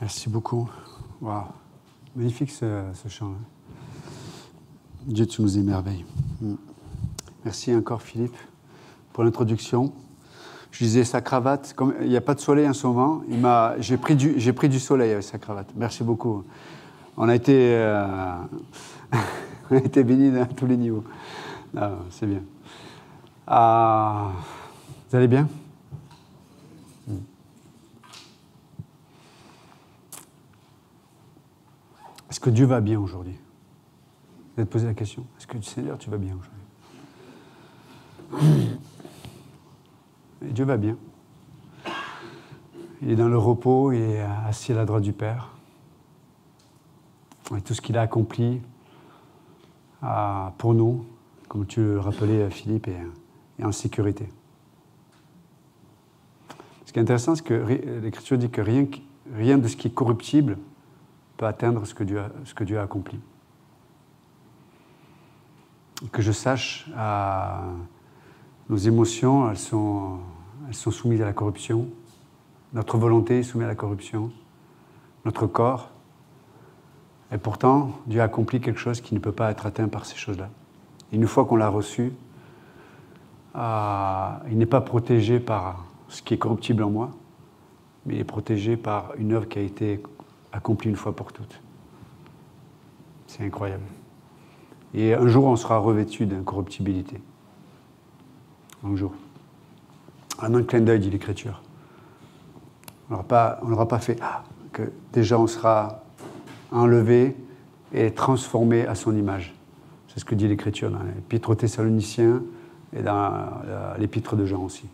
Merci beaucoup. Wow. Magnifique ce chant. Dieu, tu nous émerveilles. Merci encore, Philippe, pour l'introduction. Je disais sa cravate, comme il n'y a pas de soleil en ce moment, j'ai pris du soleil avec sa cravate. Merci beaucoup. On a été, on a été bénis à tous les niveaux. Ah, c'est bien. Vous allez bien? Est-ce que Dieu va bien aujourd'hui? Vous êtes posé la question. Est-ce que Seigneur, tu vas bien aujourd'hui? Et Dieu va bien. Il est dans le repos, il est assis à la droite du Père. Et tout ce qu'il a accompli pour nous, comme tu le rappelais, Philippe, est en sécurité. Ce qui est intéressant, c'est que l'Écriture dit que rien de ce qui est corruptible peut atteindre ce que Dieu a accompli. Et que je sache, nos émotions, elles sont soumises à la corruption. Notre volonté est soumise à la corruption. Notre corps. Et pourtant, Dieu a accompli quelque chose qui ne peut pas être atteint par ces choses-là. Et une fois qu'on l'a reçu, il n'est pas protégé par ce qui est corruptible en moi, mais il est protégé par une œuvre qui a été accomplie une fois pour toutes. C'est incroyable. Et un jour, on sera revêtu d'incorruptibilité. Un jour. En un clin d'œil, dit l'Écriture. On n'aura pas fait que déjà on sera enlevé et transformé à son image. C'est ce que dit l'Écriture dans l'Épître aux Thessaloniciens et dans l'Épître de Jean aussi.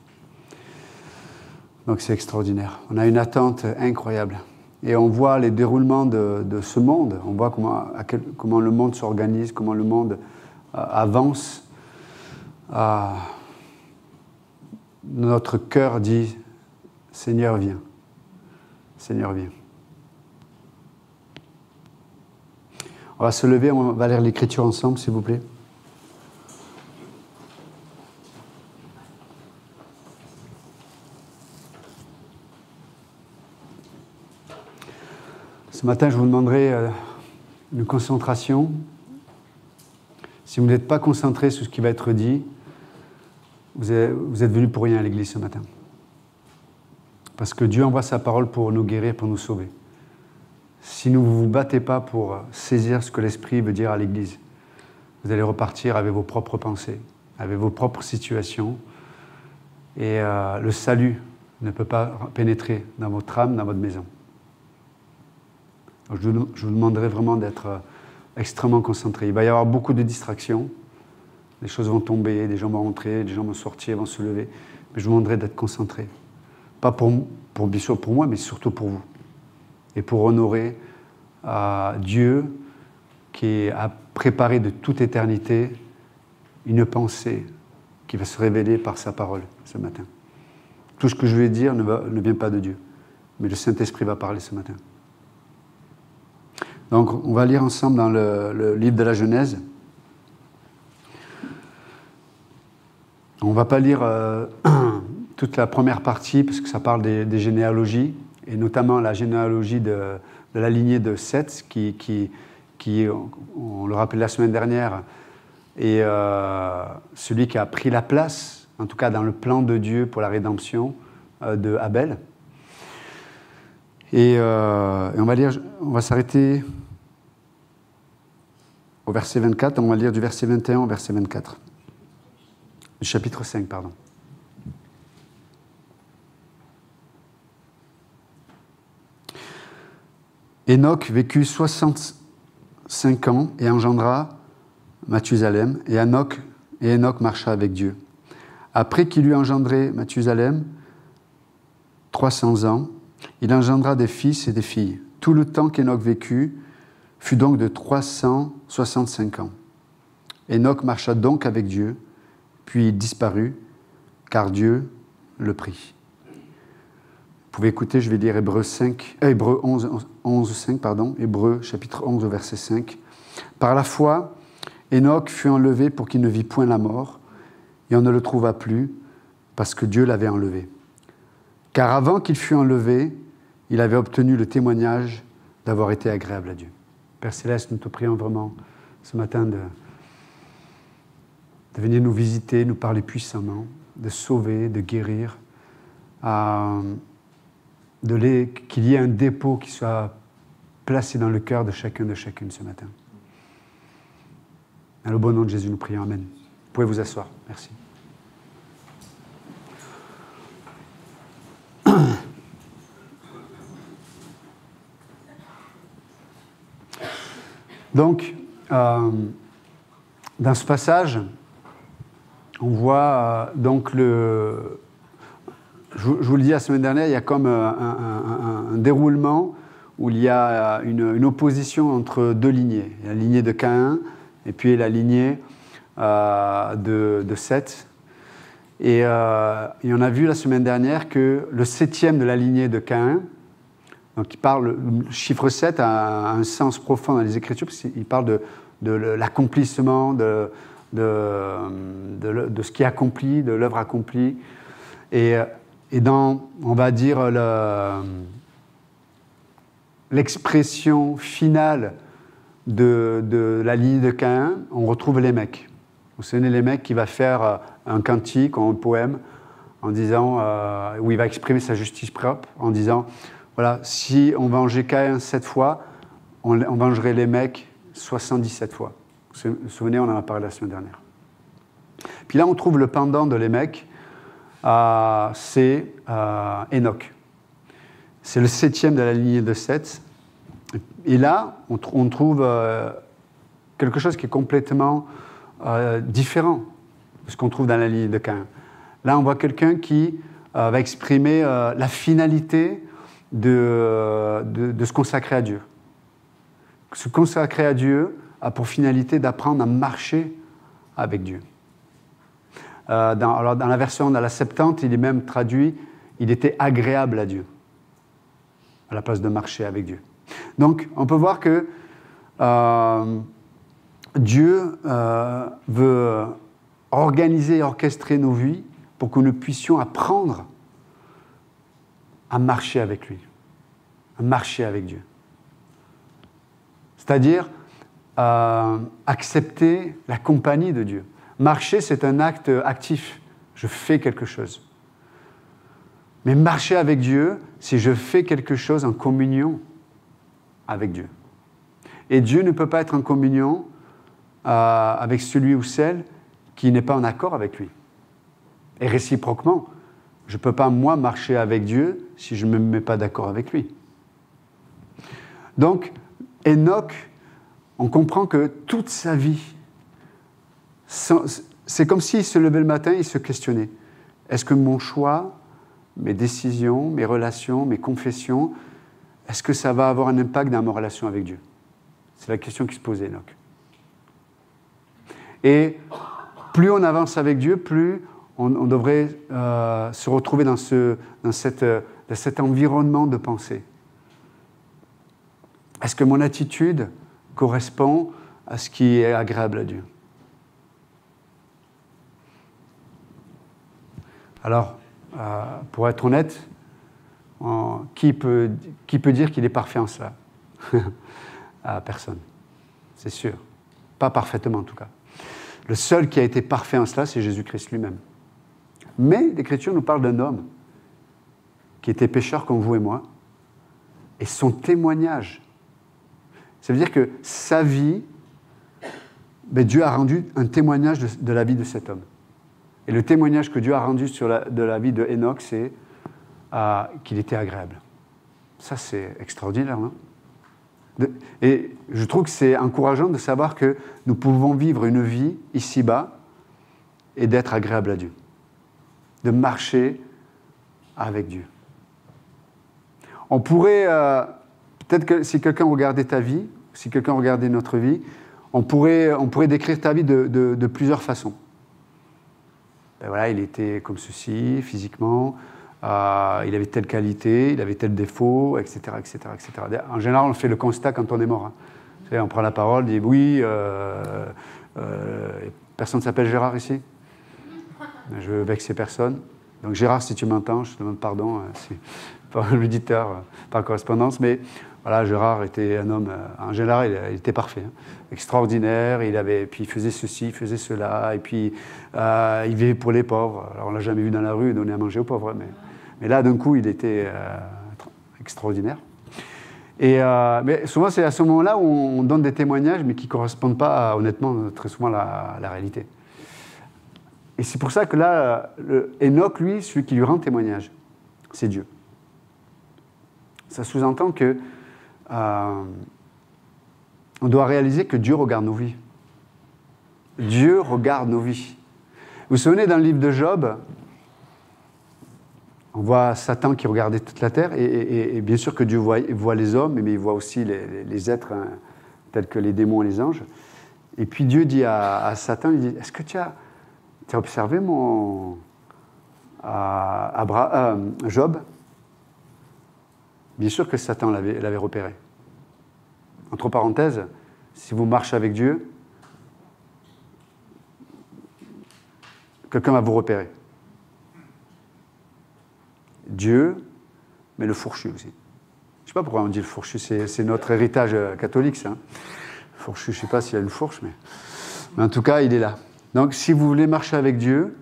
Donc c'est extraordinaire. On a une attente incroyable. Et on voit les déroulements de ce monde. On voit comment le monde s'organise, comment le monde avance. Notre cœur dit « Seigneur, viens. Seigneur, viens. » On va se lever, on va lire l'Écriture ensemble, s'il vous plaît. Ce matin, je vous demanderai une concentration. Si vous n'êtes pas concentré sur ce qui va être dit, vous êtes venus pour rien à l'église ce matin. Parce que Dieu envoie sa parole pour nous guérir, pour nous sauver. Si vous ne vous battez pas pour saisir ce que l'Esprit veut dire à l'église, vous allez repartir avec vos propres pensées, avec vos propres situations. Et le salut ne peut pas pénétrer dans votre âme, dans votre maison. Donc, je vous demanderai vraiment d'être extrêmement concentré. Il va y avoir beaucoup de distractions. Les choses vont tomber, des gens vont rentrer, des gens vont sortir, vont se lever. Mais je vous demanderai d'être concentré. Pas bien sûr pour moi, mais surtout pour vous. Et pour honorer Dieu qui a préparé de toute éternité une pensée qui va se révéler par sa parole ce matin. Tout ce que je vais dire ne vient pas de Dieu, mais le Saint-Esprit va parler ce matin. Donc, on va lire ensemble dans le livre de la Genèse. On ne va pas lire toute la première partie, parce que ça parle des généalogies, et notamment la généalogie de la lignée de Seth, qui, on le rappelait la semaine dernière, est celui qui a pris la place, en tout cas dans le plan de Dieu pour la rédemption de Abel. Et on va s'arrêter au verset 24, on va lire du verset 21 au verset 24. Du chapitre 5, pardon. Enoch vécut 65 ans et engendra Mathusalem, et Enoch marcha avec Dieu. Après qu'il eut engendré Mathusalem, 300 ans, il engendra des fils et des filles. Tout le temps qu'Enoch vécut fut donc de 365 ans. Enoch marcha donc avec Dieu, puis il disparut, car Dieu le prit. Vous pouvez écouter, je vais lire Hébreux 11, Hébreux chapitre 11 au verset 5. Par la foi, Enoch fut enlevé pour qu'il ne vît point la mort, et on ne le trouva plus, parce que Dieu l'avait enlevé. Car avant qu'il fût enlevé, il avait obtenu le témoignage d'avoir été agréable à Dieu. Père Céleste, nous te prions vraiment ce matin de venir nous visiter, nous parler puissamment, de sauver, de guérir, qu'il y ait un dépôt qui soit placé dans le cœur de chacun, de chacune ce matin. Dans le bon nom de Jésus, nous prions. Amen. Vous pouvez vous asseoir. Merci. Donc, dans ce passage, on voit donc je vous le dis la semaine dernière, il y a comme un déroulement où il y a une opposition entre deux lignées. La lignée de Caïn et puis la lignée de Seth. Et on a vu la semaine dernière que le 7e de la lignée de Caïn, donc le chiffre 7 a un sens profond dans les Écritures, parce qu'il parle de l'accomplissement, de ce qui est accompli, de l'œuvre accomplie. Et dans, on va dire, l'expression finale de la lignée de Caïn, on retrouve Lémec. Vous savez, Lémec qui va faire un cantique ou un poème en disant, où il va exprimer sa justice propre, en disant, voilà, si on vengeait Caïn 7 fois, on vengerait Lémec 77 fois. Vous vous souvenez, on en a parlé la semaine dernière. Puis là, on trouve le pendant de Lémec, c'est Enoch. C'est le 7e de la lignée de Seth. Et là, on trouve quelque chose qui est complètement différent de ce qu'on trouve dans la lignée de Caïn. Là, on voit quelqu'un qui va exprimer la finalité de se consacrer à Dieu. Se consacrer à Dieu a pour finalité d'apprendre à marcher avec Dieu. Dans la version, dans la Septante, il est même traduit « il était agréable à Dieu », à la place de marcher avec Dieu. Donc, on peut voir que Dieu veut organiser et orchestrer nos vies pour que nous puissions apprendre à marcher avec lui, à marcher avec Dieu. C'est-à-dire accepter la compagnie de Dieu. Marcher, c'est un acte actif. Je fais quelque chose. Mais marcher avec Dieu, c'est je fais quelque chose en communion avec Dieu. Et Dieu ne peut pas être en communion avec celui ou celle qui n'est pas en accord avec lui. Et réciproquement, je ne peux pas, moi, marcher avec Dieu si je ne me mets pas d'accord avec lui. Donc, Enoch, on comprend que toute sa vie, c'est comme s'il se levait le matin et il se questionnait. Est-ce que mon choix, mes décisions, mes relations, mes confessions, est-ce que ça va avoir un impact dans ma relation avec Dieu? C'est la question qui se posait Enoch. Et plus on avance avec Dieu, plus on devrait se retrouver dans cet environnement de pensée. Est-ce que mon attitude correspond à ce qui est agréable à Dieu? Alors, pour être honnête, qui peut dire qu'il est parfait en cela? Personne, c'est sûr. Pas parfaitement en tout cas. Le seul qui a été parfait en cela, c'est Jésus-Christ lui-même. Mais l'Écriture nous parle d'un homme qui était pécheur comme vous et moi, et son témoignage, ça veut dire que sa vie, Dieu a rendu un témoignage de la vie de cet homme. Et le témoignage que Dieu a rendu de la vie de Enoch, c'est qu'il était agréable. Ça, c'est extraordinaire, non? Et je trouve que c'est encourageant de savoir que nous pouvons vivre une vie ici-bas et d'être agréable à Dieu. De marcher avec Dieu. On pourrait, peut-être que si quelqu'un regardait ta vie, si quelqu'un regardait notre vie, on pourrait décrire ta vie de plusieurs façons. Ben voilà, il était comme ceci, physiquement, il avait telle qualité, il avait tel défaut, etc., etc., etc. En général, on fait le constat quand on est mort. Hein. Vous savez, on prend la parole, on dit oui, personne ne s'appelle Gérard ici. Je veux vexer personne. Donc Gérard, si tu m'entends, je te demande pardon, c'est pas l'auditeur par correspondance, mais voilà, Gérard était un homme, en général, il était parfait, hein, extraordinaire, puis il faisait ceci, il faisait cela, et puis il vivait pour les pauvres. Alors on l'a jamais vu dans la rue donner à manger aux pauvres, mais là, d'un coup, il était extraordinaire. Mais souvent, c'est à ce moment-là où on donne des témoignages, mais qui ne correspondent pas, honnêtement, très souvent à la réalité. Et c'est pour ça que là, Enoch, lui, celui qui lui rend témoignage, c'est Dieu. Ça sous-entend que on doit réaliser que Dieu regarde nos vies. Dieu regarde nos vies. Vous vous souvenez dans le livre de Job, on voit Satan qui regardait toute la terre, et bien sûr que Dieu voit les hommes, mais il voit aussi les êtres hein, tels que les démons et les anges. Et puis Dieu dit à Satan, il dit, est-ce que tu as observé Job? Bien sûr que Satan l'avait repéré. Entre parenthèses, si vous marchez avec Dieu, quelqu'un va vous repérer. Dieu, mais le fourchu aussi. Je ne sais pas pourquoi on dit le fourchu, c'est notre héritage catholique, ça. Le fourchu, je ne sais pas s'il y a une fourche, mais en tout cas, il est là. Donc, si vous voulez marcher avec Dieu,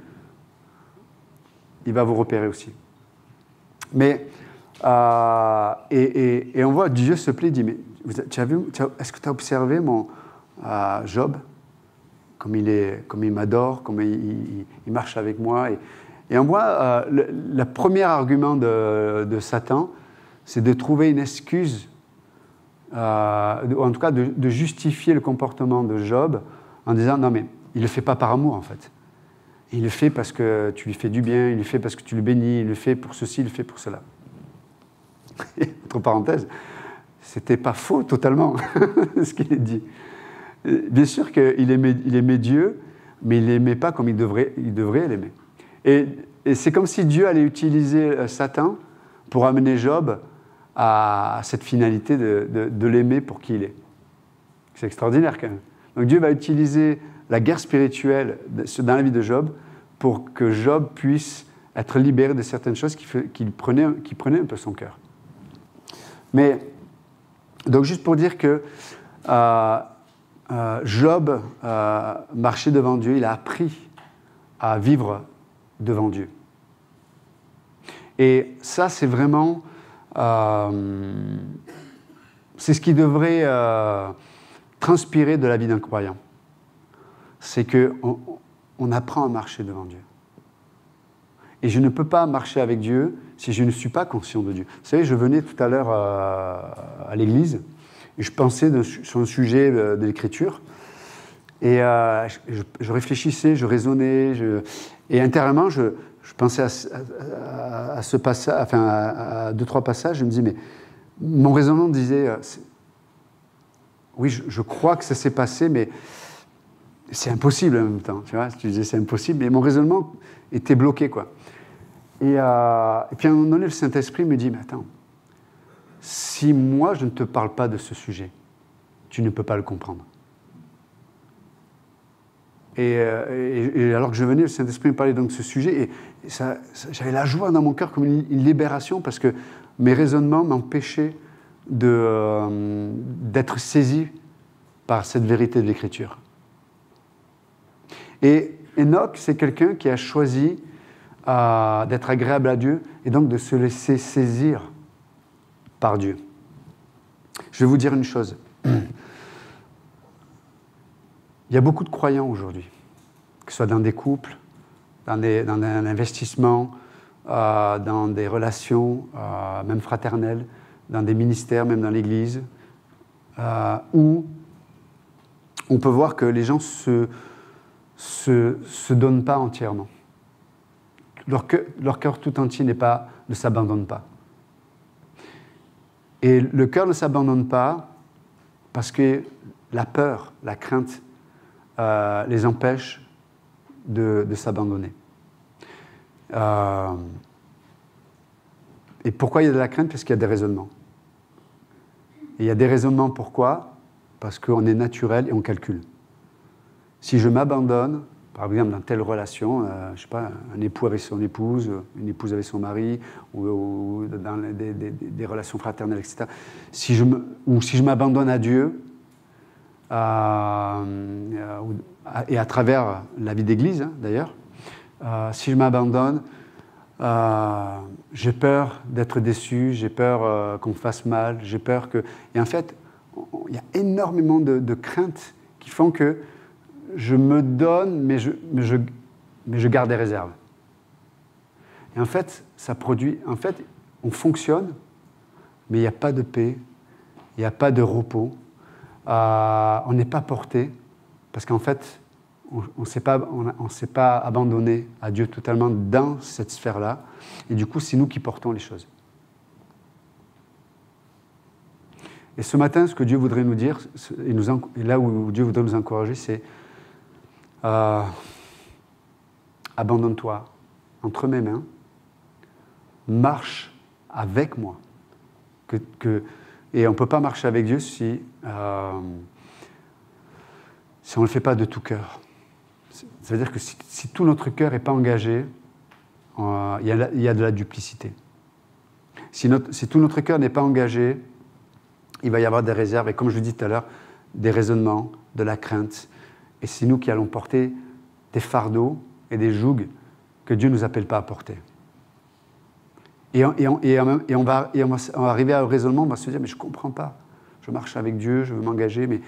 il va vous repérer aussi. Mais, et on voit Dieu se plaît, il dit, mais est-ce que tu as observé mon Job, comme il m'adore, comme il marche avec moi et on voit, le premier argument de Satan, c'est de trouver une excuse, en tout cas de justifier le comportement de Job en disant, non mais il ne le fait pas par amour en fait. Il le fait parce que tu lui fais du bien, il le fait parce que tu le bénis, il le fait pour ceci, il le fait pour cela. Et, entre parenthèses, c'était pas faux totalement ce qu'il a dit. Bien sûr qu'il aimait Dieu, mais il ne l'aimait pas comme il devrait l'aimer. Et c'est comme si Dieu allait utiliser Satan pour amener Job à cette finalité de l'aimer pour qui il est. C'est extraordinaire quand même. Donc Dieu va utiliser la guerre spirituelle dans la vie de Job pour que Job puisse être libéré de certaines choses qui prenaient un peu son cœur. Mais, donc juste pour dire que Job marchait devant Dieu, il a appris à vivre devant Dieu. Et ça, c'est vraiment... c'est ce qui devrait transpirer de la vie d'un croyant. C'est qu'on apprend à marcher devant Dieu. Et je ne peux pas marcher avec Dieu si je ne suis pas conscient de Dieu. Vous savez, je venais tout à l'heure à l'église et je pensais sur un sujet de l'écriture. Et je réfléchissais, je raisonnais, et intérieurement, je pensais à ce passage, enfin à 2-3 passages, je me disais, mais mon raisonnement disait, oui, je crois que ça s'est passé, mais c'est impossible en même temps, tu vois, je disais c'est impossible, mais mon raisonnement était bloqué, quoi. Et puis à un moment donné, le Saint-Esprit me dit, mais attends, si moi je ne te parle pas de ce sujet, tu ne peux pas le comprendre. Et alors que je venais, le Saint-Esprit me parlait donc de ce sujet, et j'avais la joie dans mon cœur comme une libération, parce que mes raisonnements m'empêchaient d'être saisi par cette vérité de l'Écriture. Et Enoch, c'est quelqu'un qui a choisi d'être agréable à Dieu, et donc de se laisser saisir par Dieu. Je vais vous dire une chose. Il y a beaucoup de croyants aujourd'hui, que ce soit dans des couples, dans un investissement, dans des relations, même fraternelles, dans des ministères, même dans l'Église, où on peut voir que les gens se donnent pas entièrement. Leur cœur tout entier ne s'abandonne pas. Et le cœur ne s'abandonne pas parce que la peur, la crainte, les empêche de s'abandonner. Et pourquoi il y a de la crainte? Parce qu'il y a des raisonnements. Et il y a des raisonnements pourquoi? Parce qu'on est naturel et on calcule. Si je m'abandonne, par exemple, dans telle relation, je ne sais pas, un époux avec son épouse, une épouse avec son mari, ou dans des relations fraternelles, etc. Si je m'abandonne à Dieu, et à travers la vie d'église, hein, d'ailleurs, si je m'abandonne, j'ai peur d'être déçu, j'ai peur qu'on me fasse mal, j'ai peur que... Et en fait, il y a énormément de craintes qui font que je me donne, mais je garde des réserves. Et en fait, ça produit... En fait, on fonctionne, mais il n'y a pas de paix, il n'y a pas de repos. On n'est pas porté, parce qu'en fait, on ne s'est pas abandonné à Dieu totalement dans cette sphère-là. Et du coup, c'est nous qui portons les choses. Et ce matin, ce que Dieu voudrait nous dire, et là où Dieu voudrait nous encourager, c'est abandonne-toi entre mes mains, marche avec moi. Et on ne peut pas marcher avec Dieu si on ne le fait pas de tout cœur. Ça veut dire que si tout notre cœur n'est pas engagé, il y a de la duplicité. Si tout notre cœur n'est pas engagé, il va y avoir des réserves, et comme je vous dis tout à l'heure, des raisonnements, de la crainte. Et c'est nous qui allons porter des fardeaux et des jougs que Dieu ne nous appelle pas à porter. Et on va arriver à un raisonnement, on va se dire, mais je ne comprends pas. Je marche avec Dieu, je veux m'engager, mais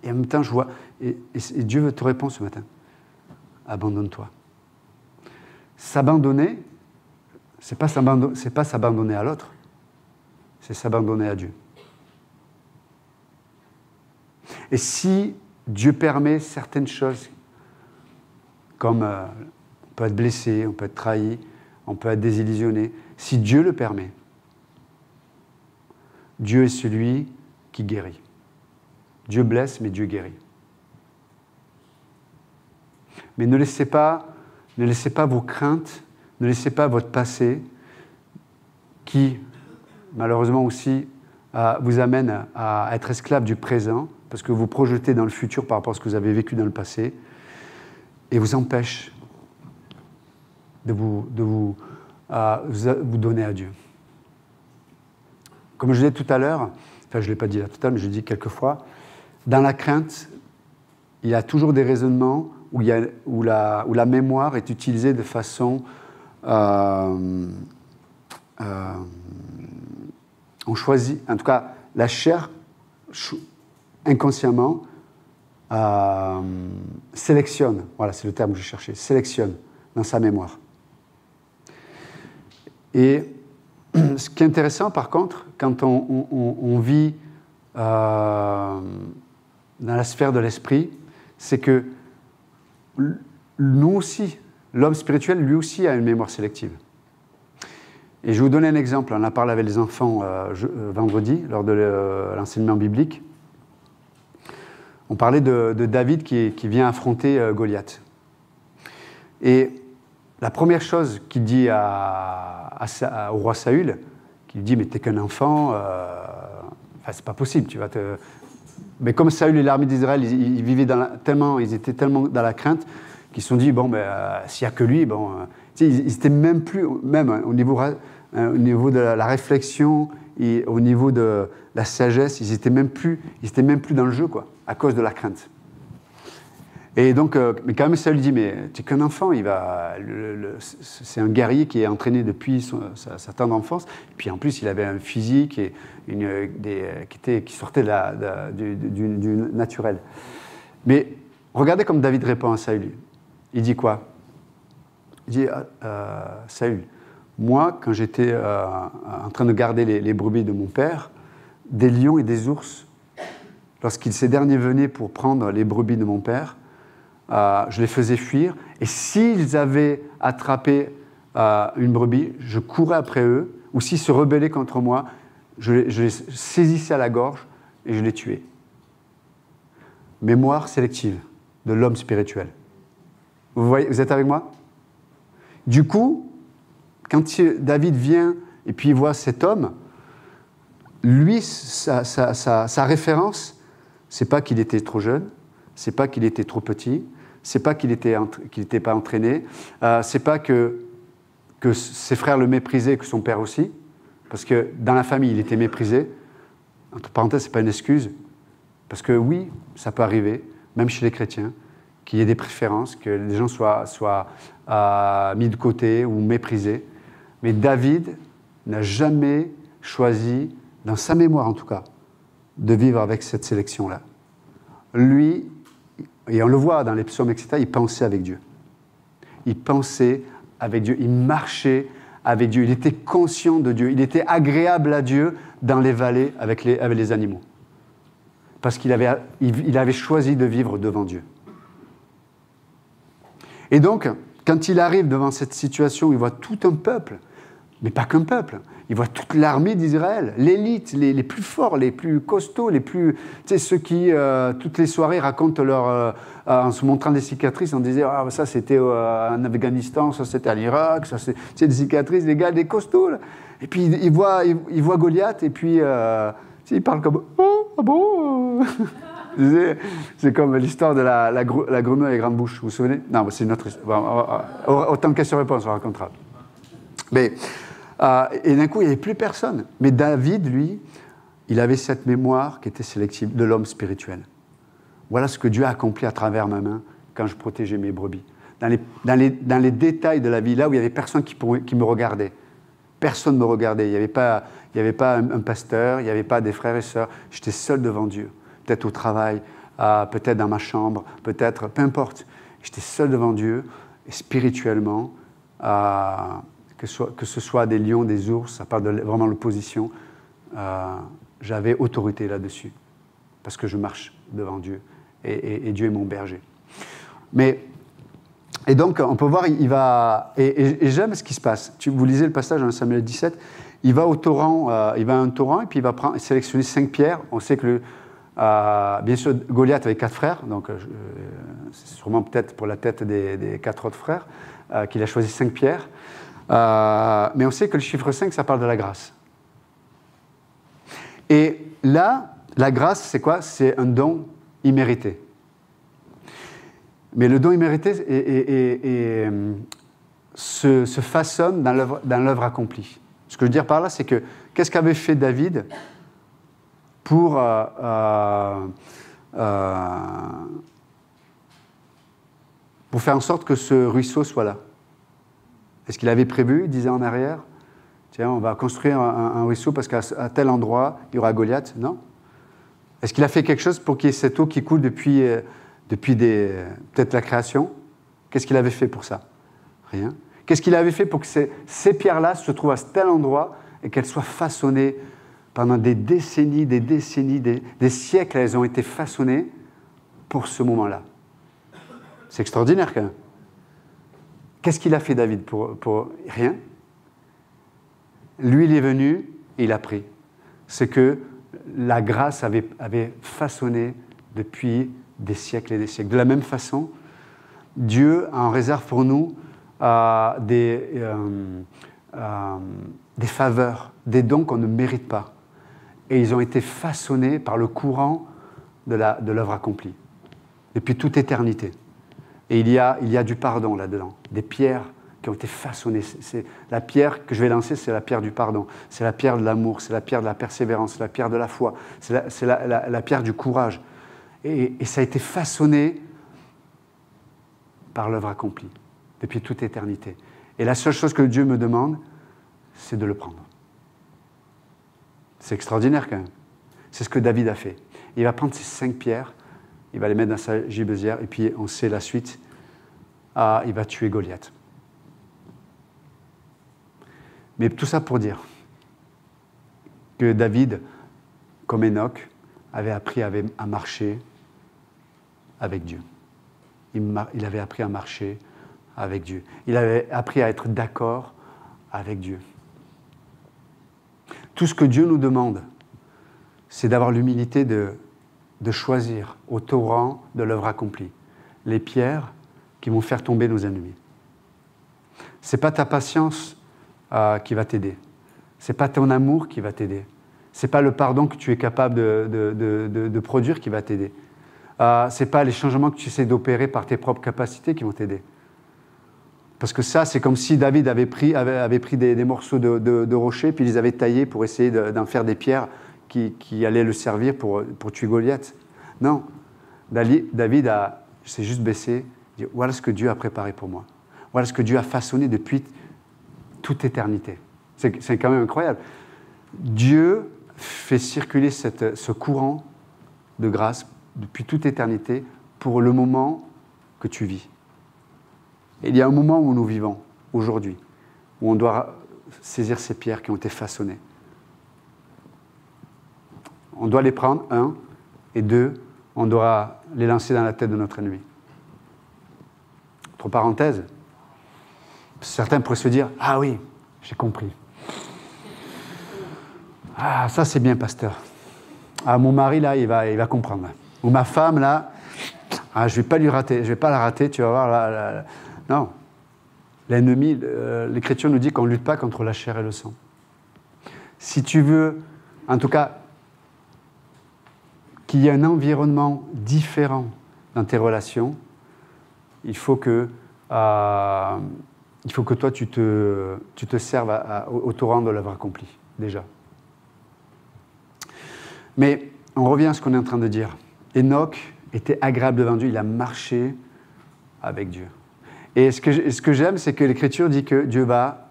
et en même temps, je vois... Et Dieu veut te répondre ce matin. Abandonne-toi. S'abandonner, ce n'est pas s'abandonner à l'autre, c'est s'abandonner à Dieu. Et si Dieu permet certaines choses, comme on peut être blessé, on peut être trahi, on peut être désillusionné, si Dieu le permet, Dieu est celui qui guérit. Dieu blesse, mais Dieu guérit. Mais ne laissez pas vos craintes, ne laissez pas votre passé, qui, malheureusement aussi, vous amène à être esclave du présent, parce que vous projetez dans le futur par rapport à ce que vous avez vécu dans le passé, et vous empêche de vous donner à Dieu. Comme je disais tout à l'heure, enfin je ne l'ai pas dit là tout à l'heure, mais je le dis quelquefois, dans la crainte, il y a toujours des raisonnements où la mémoire est utilisée de façon... on choisit, en tout cas, la chair, inconsciemment, sélectionne, voilà, c'est le terme que je cherchais, sélectionne dans sa mémoire. Et ce qui est intéressant, par contre, quand on vit dans la sphère de l'esprit, c'est que nous aussi, l'homme spirituel, lui aussi a une mémoire sélective. Et je vais vous donner un exemple. On a parlé avec les enfants vendredi, lors de l'enseignement biblique. On parlait de David qui vient affronter Goliath. Et la première chose qu'il dit au roi Saül, qu'il dit « mais t'es qu'un enfant, c'est pas possible, tu vas te... » Mais comme Saül et l'armée d'Israël, ils vivaient ils étaient tellement dans la crainte qu'ils se sont dit « bon, s'il n'y a que lui, bon... » Ils étaient même plus, même au niveau de la réflexion et au niveau de la sagesse, ils étaient même plus dans le jeu, quoi, à cause de la crainte. Et donc, mais quand même, ça lui dit, mais tu es qu'un enfant, c'est un guerrier qui est entraîné depuis sa tendre enfance, et puis en plus, il avait un physique qui sortait du naturel. Mais regardez comme David répond à Saül. Il dit quoi ? Il dit, Saül, moi, quand j'étais en train de garder les brebis de mon père, des lions et des ours, ces derniers venaient pour prendre les brebis de mon père, je les faisais fuir, et s'ils avaient attrapé une brebis, je courais après eux, ou s'ils se rebellaient contre moi, je les saisissais à la gorge et je les tuais. Mémoire sélective de l'homme spirituel. Vous êtes avec moi ? Du coup, quand David vient et puis il voit cet homme, lui, sa référence, c'est pas qu'il était trop jeune, c'est pas qu'il était trop petit, c'est pas qu'il n'était pas entraîné, c'est pas que ses frères le méprisaient, que son père aussi, parce que dans la famille, il était méprisé. Entre parenthèses, ce n'est pas une excuse, parce que oui, ça peut arriver, même chez les chrétiens, qu'il y ait des préférences, que les gens soient mis de côté ou méprisés. Mais David n'a jamais choisi, dans sa mémoire en tout cas, de vivre avec cette sélection-là. Lui, et on le voit dans les psaumes, etc., il pensait avec Dieu. Il pensait avec Dieu, il marchait avec Dieu, il était conscient de Dieu, il était agréable à Dieu dans les vallées avec les animaux. Parce qu'il avait choisi de vivre devant Dieu. Et donc, quand il arrive devant cette situation, il voit tout un peuple, mais pas qu'un peuple, il voit toute l'armée d'Israël, l'élite, les plus forts, les plus costauds, les plus, tu sais, ceux qui, toutes les soirées, racontent en se montrant des cicatrices, on disait, ah, ça c'était en Afghanistan, ça c'était en Irak, ça c'est des cicatrices, les gars, des costauds. Là. Et puis il voit Goliath, et puis il parle comme, oh, ah bon C'est comme l'histoire de la grenouille à la grande bouche, vous vous souvenez? Non, c'est une autre histoire. Autant de questions-réponses, on racontera. Mais, et d'un coup, il n'y avait plus personne. Mais David, lui, il avait cette mémoire qui était sélective de l'homme spirituel. Voilà ce que Dieu a accompli à travers ma main quand je protégeais mes brebis. Dans les détails de la vie, là où il n'y avait personne qui me regardait. Personne ne me regardait. Il n'y avait pas un pasteur, il n'y avait pas des frères et sœurs. J'étais seul devant Dieu. Peut-être au travail, peut-être dans ma chambre, peut-être, peu importe. J'étais seul devant Dieu, et spirituellement, que ce soit des lions, des ours, ça parle de vraiment l'opposition, j'avais autorité là-dessus, parce que je marche devant Dieu, et Dieu est mon berger. Et donc, on peut voir, il va, et j'aime ce qui se passe. Vous lisez le passage dans Samuel 17, il va au torrent, il va à un torrent, et puis il va sélectionner 5 pierres. On sait que bien sûr, Goliath avait 4 frères, donc c'est sûrement peut-être pour la tête des 4 autres frères qu'il a choisi 5 pierres. Mais on sait que le chiffre 5, ça parle de la grâce. Et là, la grâce, c'est quoi? C'est un don immérité. Mais le don immérité se façonne dans l'œuvre accomplie. Ce que je veux dire par là, c'est que qu'est-ce qu'avait fait David pour faire en sorte que ce ruisseau soit là? Est-ce qu'il avait prévu, 10 ans en arrière, tiens, on va construire un ruisseau parce qu'à tel endroit, il y aura Goliath? Non. Est-ce qu'il a fait quelque chose pour qu'il y ait cette eau qui coule depuis peut-être la création? Qu'est-ce qu'il avait fait pour ça? Rien. Qu'est-ce qu'il avait fait pour que ces pierres-là se trouvent à tel endroit et qu'elles soient façonnées pendant des décennies, des siècles, elles ont été façonnées pour ce moment-là. C'est extraordinaire quand même. Qu'est-ce qu'il a fait David pour rien? Lui, il est venu et il a pris. C'est que la grâce avait façonné depuis des siècles et des siècles. De la même façon, Dieu en réserve pour nous des faveurs, des dons qu'on ne mérite pas. Et ils ont été façonnés par le courant de l'œuvre accomplie, depuis toute éternité. Et il y a du pardon là-dedans, des pierres qui ont été façonnées. La pierre que je vais lancer, c'est la pierre du pardon, c'est la pierre de l'amour, c'est la pierre de la persévérance, c'est la pierre de la foi, c'est la pierre du courage. Et ça a été façonné par l'œuvre accomplie, depuis toute éternité. Et la seule chose que Dieu me demande, c'est de le prendre. C'est extraordinaire quand même. C'est ce que David a fait. Il va prendre ces 5 pierres, il va les mettre dans sa gibecière, et puis on sait la suite. Il va tuer Goliath. Mais tout ça pour dire que David, comme Enoch, avait appris à marcher avec Dieu. Il avait appris à marcher avec Dieu. Il avait appris à être d'accord avec Dieu. Tout ce que Dieu nous demande, c'est d'avoir l'humilité de choisir au torrent de l'œuvre accomplie les pierres qui vont faire tomber nos ennemis. Ce n'est pas ta patience qui va t'aider. Ce n'est pas ton amour qui va t'aider. Ce n'est pas le pardon que tu es capable de produire qui va t'aider. Ce n'est pas les changements que tu essaies d'opérer par tes propres capacités qui vont t'aider. Parce que ça, c'est comme si David avait pris des morceaux de rocher, puis ils les avait taillés pour essayer d'en faire des pierres qui allaient le servir pour tuer Goliath. Non, David s'est juste baissé, dit, voilà ce que Dieu a préparé pour moi. Voilà ce que Dieu a façonné depuis toute éternité. C'est quand même incroyable. Dieu fait circuler ce courant de grâce depuis toute éternité pour le moment que tu vis. Et il y a un moment où nous vivons, aujourd'hui, où on doit saisir ces pierres qui ont été façonnées. On doit les prendre, 1, et 2, on doit les lancer dans la tête de notre ennemi. Entre parenthèses, certains pourraient se dire, ah oui, j'ai compris. Ah, ça c'est bien, pasteur. Ah, mon mari, là, il va comprendre. Ou ma femme, là, ah, je ne vais pas lui rater, je vais pas la rater, tu vas voir. Là. Non. L'ennemi, l'Écriture nous dit qu'on ne lutte pas contre la chair et le sang. Si tu veux, en tout cas, qu'il y ait un environnement différent dans tes relations, il faut que toi, tu te serves au torrent de l'œuvre accomplie, déjà. Mais on revient à ce qu'on est en train de dire. Enoch était agréable devant Dieu, il a marché avec Dieu. Et ce que j'aime, c'est que l'Écriture dit que Dieu l'a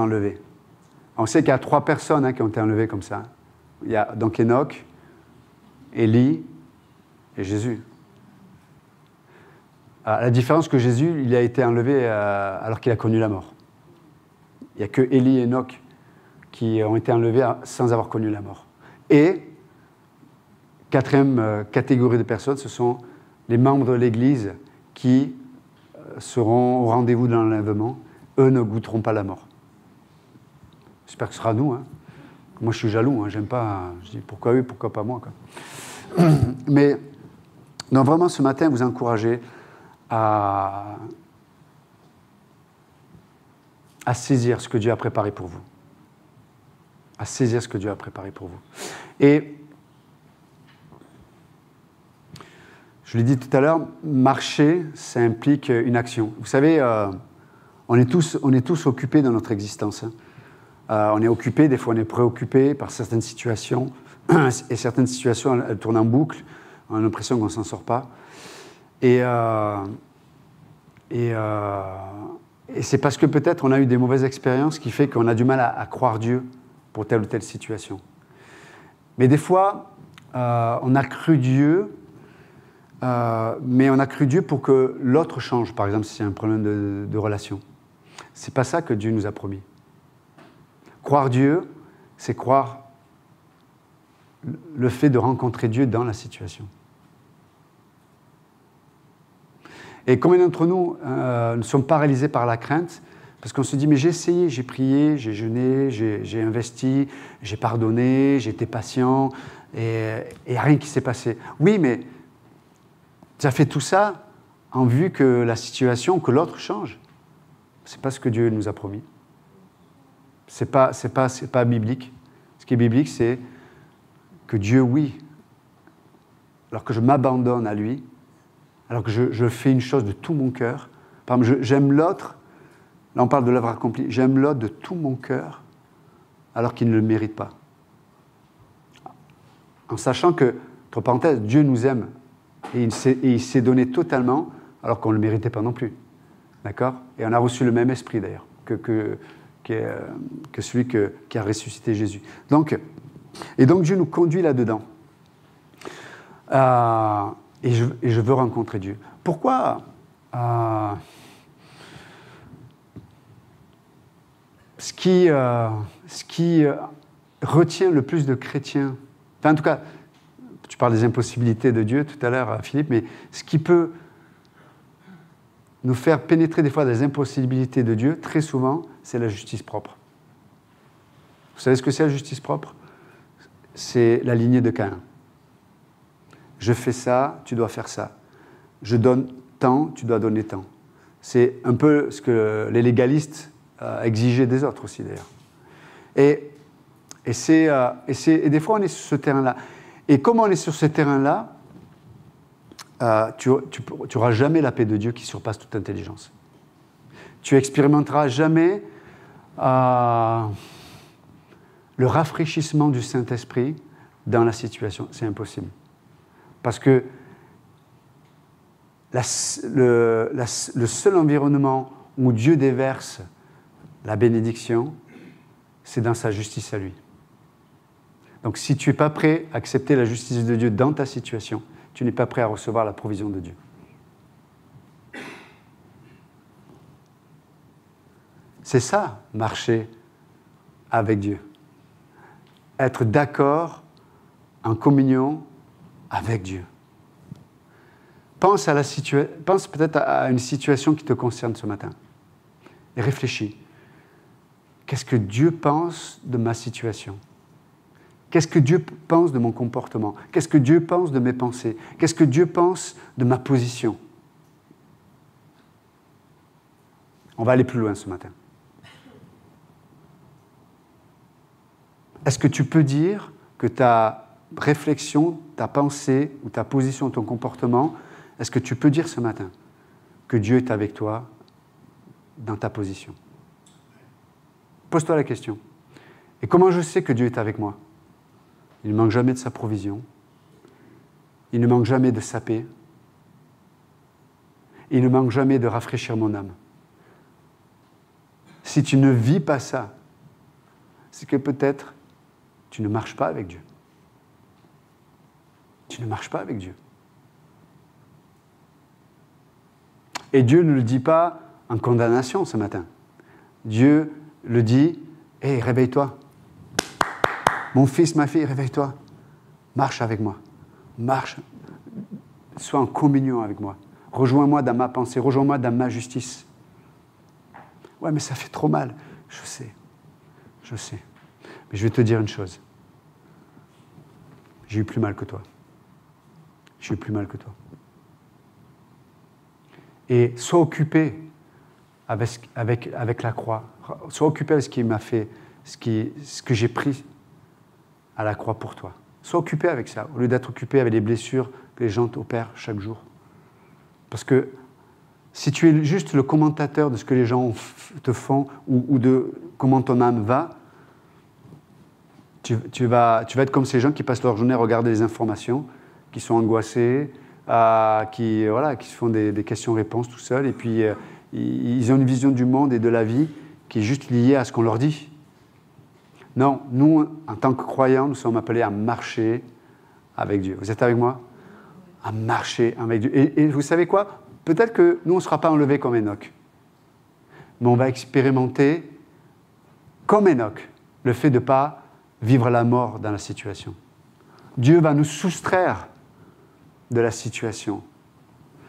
enlevé. On sait qu'il y a 3 personnes qui ont été enlevées comme ça. Il y a donc Enoch, Élie et Jésus. À la différence que Jésus, il a été enlevé alors qu'il a connu la mort. Il n'y a que Élie et Enoch qui ont été enlevés sans avoir connu la mort. Et 4e catégorie de personnes, ce sont les membres de l'Église qui seront au rendez-vous de l'enlèvement. Eux ne goûteront pas la mort. J'espère que ce sera nous. Hein. Moi, je suis jaloux. Hein. J'aime pas. Je dis pourquoi eux, pourquoi pas moi. Quoi. Mais donc vraiment, ce matin, vous encourager à saisir ce que Dieu a préparé pour vous. À saisir ce que Dieu a préparé pour vous. Et je l'ai dit tout à l'heure, marcher, ça implique une action. Vous savez, on est tous occupés dans notre existence. Hein. On est occupés, des fois on est préoccupés par certaines situations, et certaines situations, elles tournent en boucle, on a l'impression qu'on ne s'en sort pas. Et c'est parce que peut-être on a eu des mauvaises expériences qui fait qu'on a du mal à croire Dieu pour telle ou telle situation. Mais des fois, on a cru Dieu, mais on a cru Dieu pour que l'autre change, par exemple, s'il y a un problème de relation. C'est pas ça que Dieu nous a promis. Croire Dieu, c'est croire le fait de rencontrer Dieu dans la situation. Et combien d'entre nous sommes paralysés par la crainte parce qu'on se dit, mais j'ai essayé, j'ai prié, j'ai jeûné, j'ai investi, j'ai pardonné, j'ai été patient, et rien qui s'est passé. Oui, mais tu as fait tout ça en vue que la situation, que l'autre change. Ce n'est pas ce que Dieu nous a promis. Ce n'est pas biblique. Ce qui est biblique, c'est que Dieu, oui, alors que je m'abandonne à lui, alors que je fais une chose de tout mon cœur. Par exemple, j'aime l'autre, là on parle de l'œuvre accomplie, j'aime l'autre de tout mon cœur, alors qu'il ne le mérite pas. En sachant que, entre parenthèses, Dieu nous aime, et il s'est donné totalement, alors qu'on ne le méritait pas non plus. D'accord ? Et on a reçu le même esprit d'ailleurs, que celui qui a ressuscité Jésus. Et donc Dieu nous conduit là-dedans. Et je veux rencontrer Dieu. Pourquoi ce qui retient le plus de chrétiens, enfin, en tout cas, tu parles des impossibilités de Dieu tout à l'heure, Philippe, mais ce qui peut nous faire pénétrer des fois des impossibilités de Dieu, très souvent, c'est la justice propre. Vous savez ce que c'est la justice propre ? C'est la lignée de Caïn. Je fais ça, tu dois faire ça. Je donne tant, tu dois donner tant. C'est un peu ce que les légalistes exigeaient des autres aussi, d'ailleurs. Et des fois, on est sur ce terrain-là. Et comme on est sur ce terrain-là, tu n'auras jamais la paix de Dieu qui surpasse toute intelligence. Tu expérimenteras jamais le rafraîchissement du Saint-Esprit dans la situation. C'est impossible. Parce que le seul environnement où Dieu déverse la bénédiction, c'est dans sa justice à lui. Donc si tu n'es pas prêt à accepter la justice de Dieu dans ta situation, tu n'es pas prêt à recevoir la provision de Dieu. C'est ça, marcher avec Dieu. Être d'accord, en communion avec Dieu. Pense peut-être à une situation qui te concerne ce matin. Et réfléchis. Qu'est-ce que Dieu pense de ma situation ? Qu'est-ce que Dieu pense de mon comportement ? Qu'est-ce que Dieu pense de mes pensées ? Qu'est-ce que Dieu pense de ma position ? On va aller plus loin ce matin. Est-ce que tu peux dire que ta réflexion, ta pensée ou ta position, ton comportement, est-ce que tu peux dire ce matin que Dieu est avec toi dans ta position ? Pose-toi la question. Et comment je sais que Dieu est avec moi ? Il ne manque jamais de sa provision. Il ne manque jamais de sa paix. Il ne manque jamais de rafraîchir mon âme. Si tu ne vis pas ça, c'est que peut-être tu ne marches pas avec Dieu. Tu ne marches pas avec Dieu. Et Dieu ne le dit pas en condamnation ce matin. Dieu le dit, « Hé, réveille-toi. Mon fils, ma fille, réveille-toi. Marche avec moi. Marche. Sois en communion avec moi. Rejoins-moi dans ma pensée. Rejoins-moi dans ma justice. » Ouais, mais ça fait trop mal. Je sais. Mais je vais te dire une chose. J'ai eu plus mal que toi. Et sois occupé avec la croix. Sois occupé avec ce qui m'a fait, ce que j'ai pris à la croix pour toi. Sois occupé avec ça, au lieu d'être occupé avec les blessures que les gens t'opèrent chaque jour. Parce que si tu es juste le commentateur de ce que les gens te font ou de comment ton âme va, tu vas être comme ces gens qui passent leur journée à regarder les informations, qui sont angoissés, qui se font des questions-réponses tout seuls, et puis ils ont une vision du monde et de la vie qui est juste liée à ce qu'on leur dit. Non, nous, en tant que croyants, nous sommes appelés à marcher avec Dieu. Vous êtes avec moi ? À marcher avec Dieu. Et vous savez quoi ? Peut-être que nous, on ne sera pas enlevés comme Enoch, mais on va expérimenter, comme Enoch, le fait de ne pas vivre la mort dans la situation. Dieu va nous soustraire de la situation.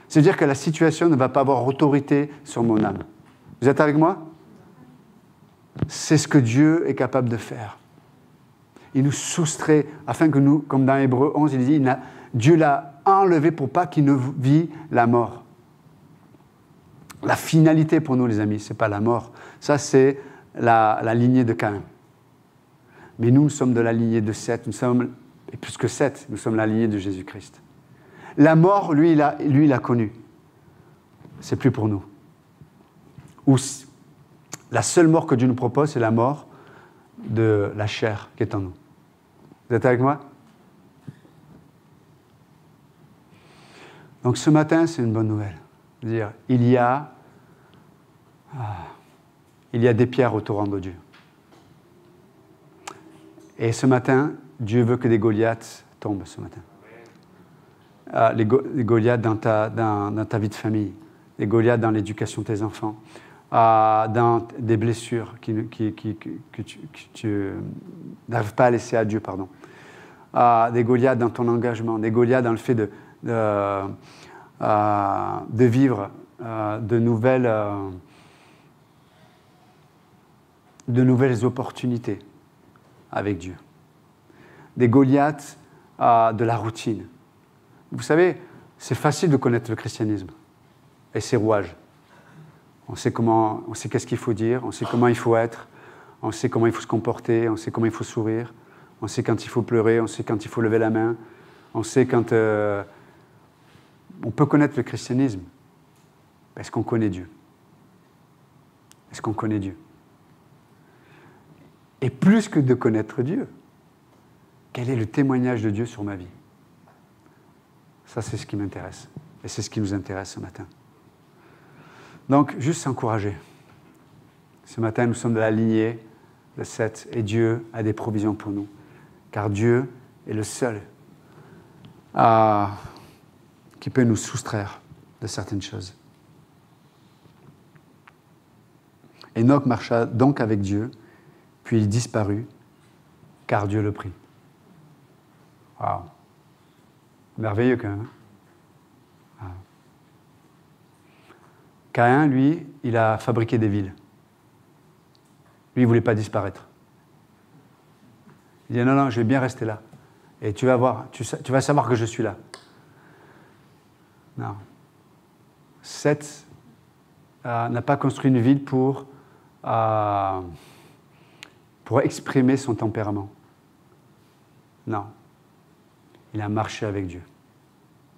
C'est-à-dire que la situation ne va pas avoir autorité sur mon âme. Vous êtes avec moi ? C'est ce que Dieu est capable de faire. Il nous soustrait afin que nous, comme dans Hébreux 11, il dit, Dieu l'a enlevé pour pas qu'il ne vit la mort. La finalité pour nous, les amis, ce n'est pas la mort. Ça, c'est la lignée de Caïn. Mais nous sommes de la lignée de Seth. Nous sommes, et plus que Seth, nous sommes la lignée de Jésus-Christ. La mort, lui, il l'a connue. C'est plus pour nous. La seule mort que Dieu nous propose, c'est la mort de la chair qui est en nous. Vous êtes avec moi ? Donc ce matin, c'est une bonne nouvelle. C'est-à-dire, il y a des pierres au torrent de Dieu. Et ce matin, Dieu veut que des Goliaths tombent ce matin. Les Goliaths dans ta vie de famille, les Goliaths dans l'éducation de tes enfants, dans des blessures que tu n'arrives pas à laisser à Dieu, pardon. Des Goliaths dans ton engagement, des Goliaths dans le fait de vivre de nouvelles opportunités avec Dieu. Des Goliaths de la routine. Vous savez, c'est facile de connaître le christianisme et ses rouages. On sait qu'est-ce qu'il faut dire, on sait comment il faut être, on sait comment il faut se comporter, on sait comment il faut sourire, on sait quand il faut pleurer, on sait quand il faut lever la main, on sait quand... on peut connaître le christianisme. Est-ce qu'on connaît Dieu? Est-ce qu'on connaît Dieu? Et plus que de connaître Dieu, quel est le témoignage de Dieu sur ma vie? Ça, c'est ce qui m'intéresse. Et c'est ce qui nous intéresse ce matin. Donc, juste s'encourager. Ce matin, nous sommes de la lignée de Seth, et Dieu a des provisions pour nous. Car Dieu est le seul qui peut nous soustraire de certaines choses. Enoch marcha donc avec Dieu, puis il disparut, car Dieu le prit. Waouh! Merveilleux quand même. Wow. Caïn, lui, il a fabriqué des villes. Lui, il ne voulait pas disparaître. Il dit non, non, je vais bien rester là. Et tu vas voir, tu vas savoir que je suis là. Non. Seth n'a pas construit une ville pour exprimer son tempérament. Non. Il a marché avec Dieu.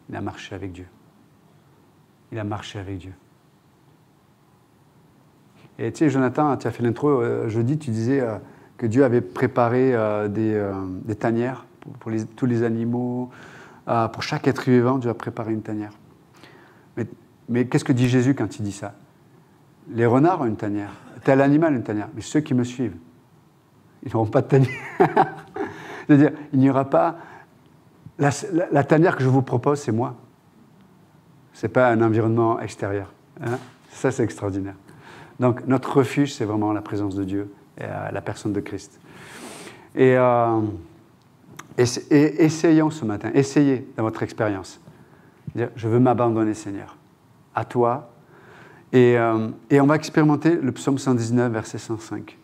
Il a marché avec Dieu. Il a marché avec Dieu. Et tu sais, Jonathan, tu as fait l'intro jeudi, tu disais que Dieu avait préparé des tanières pour tous les animaux. Pour chaque être vivant, Dieu a préparé une tanière. Mais qu'est-ce que dit Jésus quand il dit ça? Les renards ont une tanière. Tel animal a une tanière. Mais ceux qui me suivent, ils n'auront pas de tanière. C'est-à-dire, il n'y aura pas... La tanière que je vous propose, c'est moi. Ce n'est pas un environnement extérieur. Hein? Ça, c'est extraordinaire. Donc, notre refuge, c'est vraiment la présence de Dieu et la personne de Christ. Et essayons ce matin, essayez dans votre expérience. Dire, je veux m'abandonner, Seigneur, à toi. Et on va expérimenter le psaume 119, verset 105.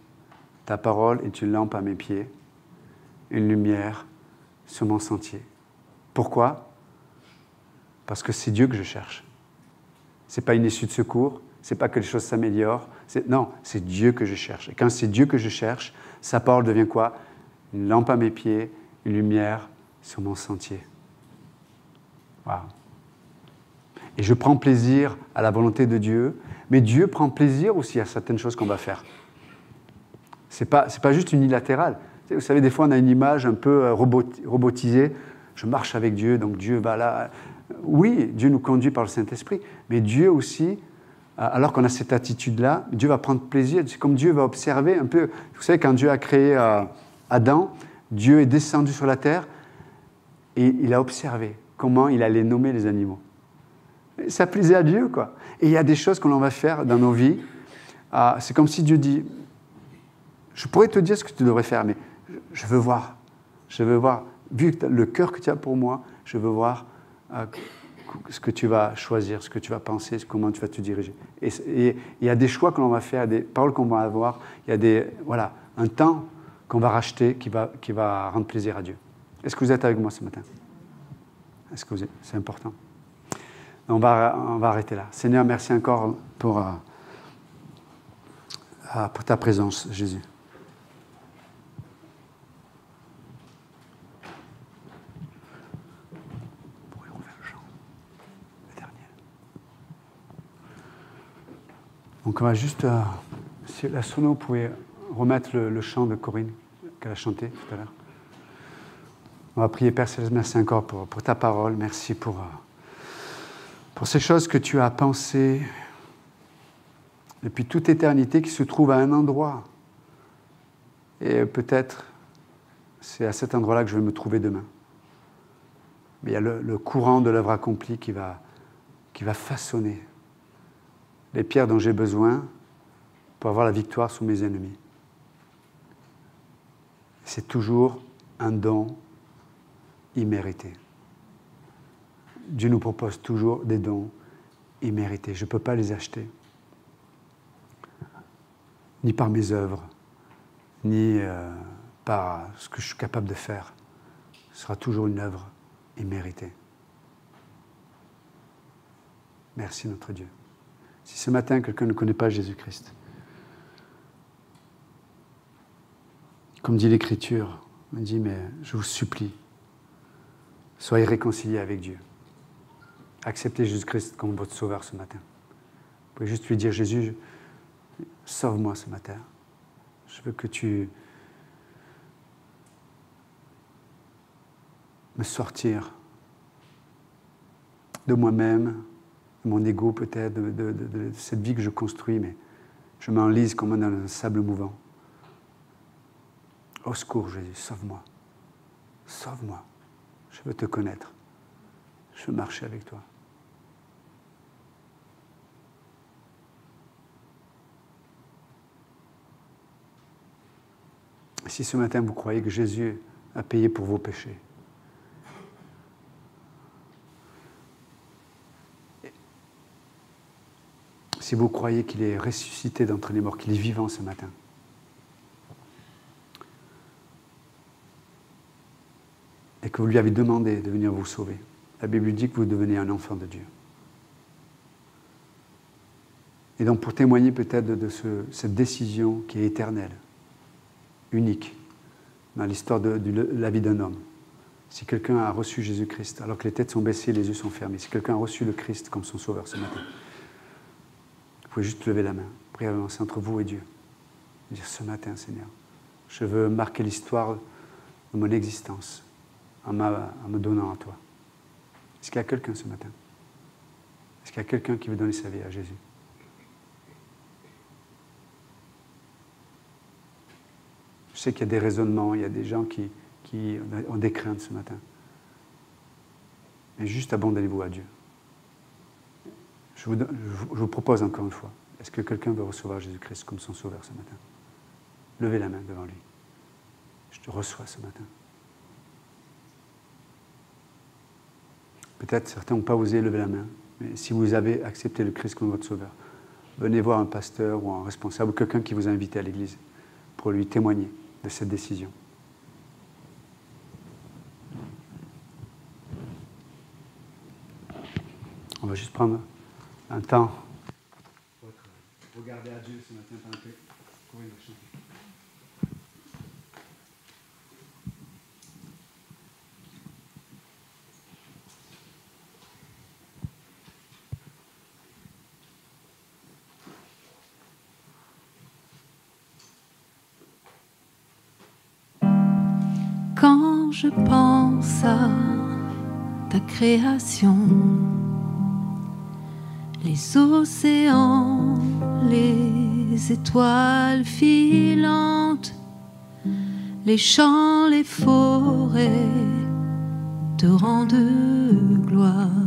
Ta parole est une lampe à mes pieds, une lumière sur mon sentier. Pourquoi? Parce que c'est Dieu que je cherche. Ce n'est pas une issue de secours, ce n'est pas que les choses s'améliorent. Non, c'est Dieu que je cherche. Et quand c'est Dieu que je cherche, sa parole devient quoi? Une lampe à mes pieds, une lumière sur mon sentier. Waouh! Et je prends plaisir à la volonté de Dieu, mais Dieu prend plaisir aussi à certaines choses qu'on va faire. C'est pas juste unilatéral. Vous savez, des fois, on a une image un peu robotisée. Je marche avec Dieu, donc Dieu va là. Oui, Dieu nous conduit par le Saint-Esprit, mais Dieu aussi, alors qu'on a cette attitude-là, Dieu va prendre plaisir. C'est comme Dieu va observer un peu. Vous savez, quand Dieu a créé Adam, Dieu est descendu sur la terre et il a observé comment il allait nommer les animaux. Et ça plaisait à Dieu, quoi. Et il y a des choses que l'on va faire dans nos vies. C'est comme si Dieu dit, je pourrais te dire ce que tu devrais faire, mais je veux voir. Je veux voir. Vu le cœur que tu as pour moi, je veux voir ce que tu vas choisir, ce que tu vas penser, comment tu vas te diriger. Et il y a des choix que l'on va faire, des paroles qu'on va avoir, il y a un temps qu'on va racheter qui va rendre plaisir à Dieu. Est-ce que vous êtes avec moi ce matin? Est-ce que vous êtes? C'est important. On va arrêter là. Seigneur, merci encore pour ta présence, Jésus. Donc on va juste, si la sono, vous pouvez remettre le chant de Corinne qu'elle a chanté tout à l'heure. On va prier, Père Céleste, merci encore pour ta parole, merci pour ces choses que tu as pensées depuis toute éternité qui se trouvent à un endroit. Et peut-être c'est à cet endroit-là que je vais me trouver demain. Mais il y a le courant de l'œuvre accomplie qui va façonner les pierres dont j'ai besoin pour avoir la victoire sur mes ennemis. C'est toujours un don immérité. Dieu nous propose toujours des dons immérités. Je ne peux pas les acheter. Ni par mes œuvres, ni par ce que je suis capable de faire. Ce sera toujours une œuvre imméritée. Merci notre Dieu. Si ce matin, quelqu'un ne connaît pas Jésus-Christ, comme dit l'Écriture, on dit, mais je vous supplie, soyez réconciliés avec Dieu. accepter Jésus-Christ comme votre sauveur ce matin. Vous pouvez juste lui dire, Jésus, sauve-moi ce matin. Je veux que tu me sortir de moi-même, de mon ego peut-être, de cette vie que je construis, mais je m'enlise comme dans un sable mouvant. Au secours, Jésus, sauve-moi. Sauve-moi. Je veux te connaître. Je veux marcher avec toi. Si ce matin vous croyez que Jésus a payé pour vos péchés, si vous croyez qu'il est ressuscité d'entre les morts, qu'il est vivant ce matin, et que vous lui avez demandé de venir vous sauver, la Bible dit que vous devenez un enfant de Dieu. Et donc pour témoigner peut-être de cette décision qui est éternelle, unique dans l'histoire de la vie d'un homme. Si quelqu'un a reçu Jésus-Christ, alors que les têtes sont baissées, les yeux sont fermés, si quelqu'un a reçu le Christ comme son sauveur ce matin, vous pouvez juste lever la main, prier avancer entre vous et Dieu. Dire ce matin, Seigneur, je veux marquer l'histoire de mon existence en me donnant à toi. Est-ce qu'il y a quelqu'un ce matin? Est-ce qu'il y a quelqu'un qui veut donner sa vie à Jésus? Je sais qu'il y a des raisonnements, il y a des gens qui ont des craintes ce matin. Mais juste abandonnez-vous à Dieu. Je vous propose encore une fois, est-ce que quelqu'un veut recevoir Jésus-Christ comme son sauveur ce matin? Levez la main devant lui. Je te reçois ce matin. Peut-être certains n'ont pas osé lever la main, mais si vous avez accepté le Christ comme votre sauveur, venez voir un pasteur ou un responsable ou quelqu'un qui vous a invité à l'église pour lui témoigner de cette décision. On va juste prendre un temps pour regarder à Dieu ce matin pendant que Corinne va chanter. Quand je pense à ta création, les océans, les étoiles filantes, les champs, les forêts te rendent gloire.